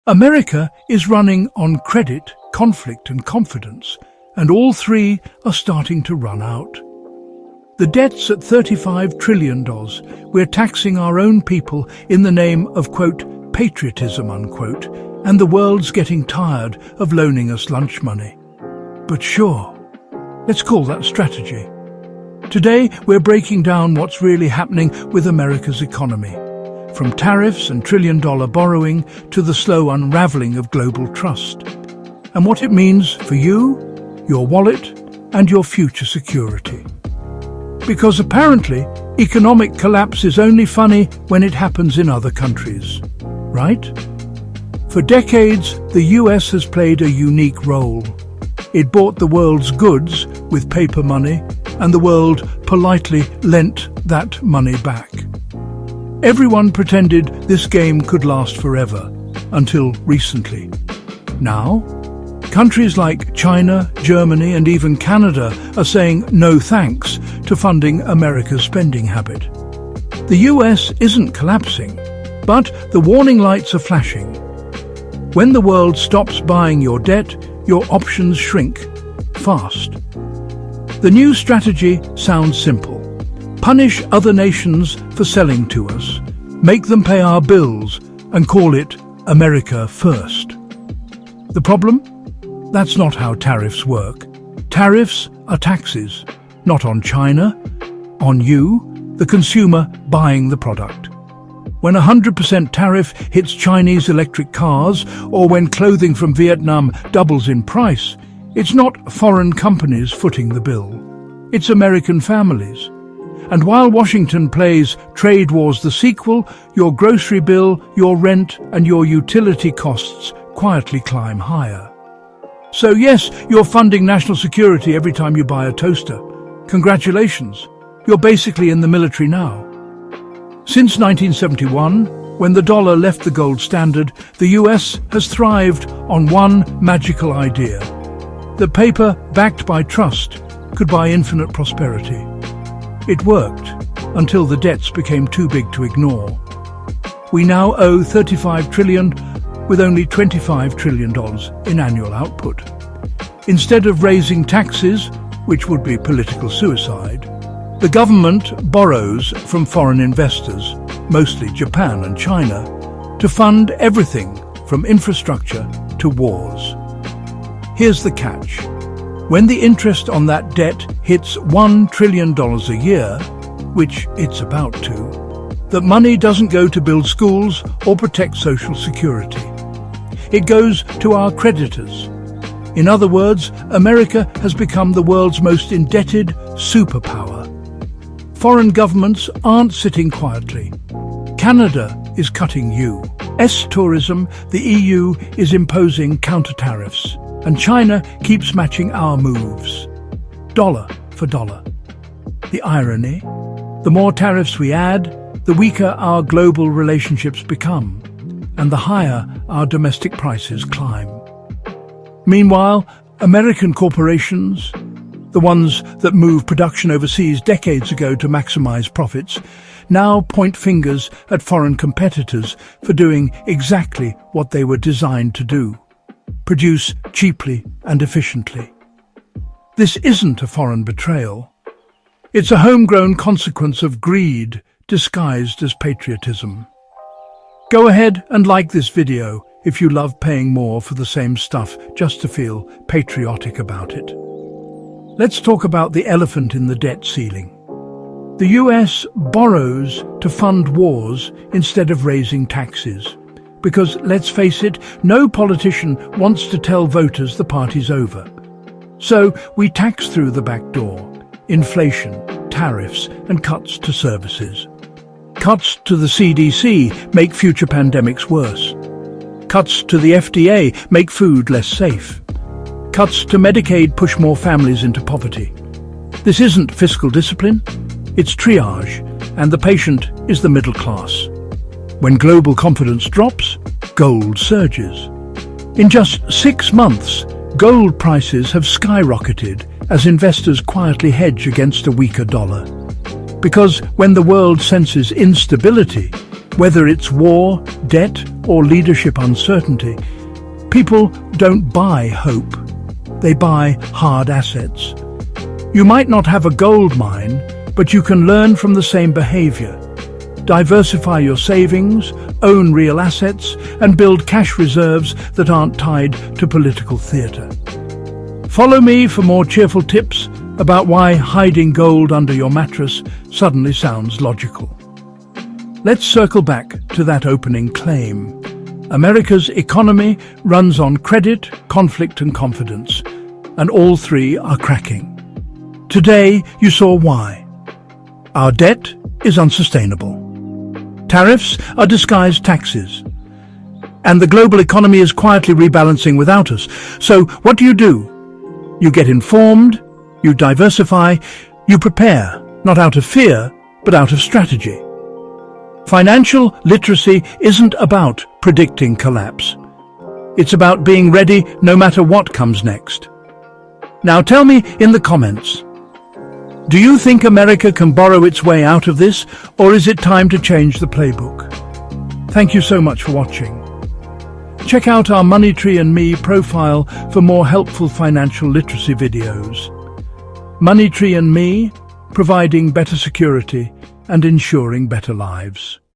America is running on credit, conflict and confidence, and all three are starting to run out. The debt's at $35 trillion. We're taxing our own people in the name of, quote, patriotism, unquote, and the world's getting tired of loaning us lunch money. But sure, let's call that strategy. Today, we're breaking down what's really happening with America's economy, from tariffs and trillion-dollar borrowing to the slow unraveling of global trust, and what it means for you, your wallet, and your future security. Because apparently, economic collapse is only funny when it happens in other countries, right? For decades, the US has played a unique role. It bought the world's goods with paper money, and the world politely lent that money back. Everyone pretended this game could last forever, until recently. Now, countries like China, Germany, and even Canada are saying no thanks to funding America's spending habit. The US isn't collapsing, but the warning lights are flashing. When the world stops buying your debt, your options shrink fast. The new strategy sounds simple. Punish other nations for selling to us, make them pay our bills, and call it America first. The problem? That's not how tariffs work. Tariffs are taxes, not on China, on you, the consumer buying the product. When 100% tariff hits Chinese electric cars, or when clothing from Vietnam doubles in price, it's not foreign companies footing the bill. It's American families. And while Washington plays Trade Wars the sequel, your grocery bill, your rent, and your utility costs quietly climb higher. So yes, you're funding national security every time you buy a toaster. Congratulations, you're basically in the military now. Since 1971, when the dollar left the gold standard, the US has thrived on one magical idea. The paper, backed by trust, could buy infinite prosperity. It worked, until the debts became too big to ignore. We now owe $35 trillion with only $25 trillion in annual output. Instead of raising taxes, which would be political suicide, the government borrows from foreign investors, mostly Japan and China, to fund everything from infrastructure to wars. Here's the catch. When the interest on that debt hits $1 trillion a year, which it's about to, the money doesn't go to build schools or protect social security. It goes to our creditors. In other words, America has become the world's most indebted superpower. Foreign governments aren't sitting quietly. Canada is cutting U.S. tourism, the EU is imposing counter-tariffs, and China keeps matching our moves. Dollar for dollar. The irony? The more tariffs we add, the weaker our global relationships become, and the higher our domestic prices climb. Meanwhile, American corporations, the ones that moved production overseas decades ago to maximize profits, now point fingers at foreign competitors for doing exactly what they were designed to do: produce cheaply and efficiently. This isn't a foreign betrayal. It's a homegrown consequence of greed disguised as patriotism. Go ahead and like this video if you love paying more for the same stuff just to feel patriotic about it. Let's talk about the elephant in the debt ceiling. The US borrows to fund wars instead of raising taxes. Because, let's face it, no politician wants to tell voters the party's over. So we tax through the back door. Inflation, tariffs, and cuts to services. Cuts to the CDC make future pandemics worse. Cuts to the FDA make food less safe. Cuts to Medicaid push more families into poverty. This isn't fiscal discipline, it's triage, and the patient is the middle class. When global confidence drops, gold surges. In just 6 months, gold prices have skyrocketed as investors quietly hedge against a weaker dollar. Because when the world senses instability, Whether it's war, debt, or leadership uncertainty, people don't buy hope. They buy hard assets. You might not have a gold mine, but you can learn from the same behavior. Diversify your savings, own real assets, and build cash reserves that aren't tied to political theatre. Follow me for more cheerful tips about why hiding gold under your mattress suddenly sounds logical. Let's circle back to that opening claim. America's economy runs on credit, conflict, and confidence, and all three are cracking. Today, you saw why. Our debt is unsustainable. Tariffs are disguised taxes. And the global economy is quietly rebalancing without us. So what do? You get informed, you diversify, you prepare, not out of fear, but out of strategy. Financial literacy isn't about predicting collapse. It's about being ready no matter what comes next. Now tell me in the comments, do you think America can borrow its way out of this, or is it time to change the playbook? Thank you so much for watching. Check out our Money Tree and Me profile for more helpful financial literacy videos. Money Tree and Me, providing better security and ensuring better lives.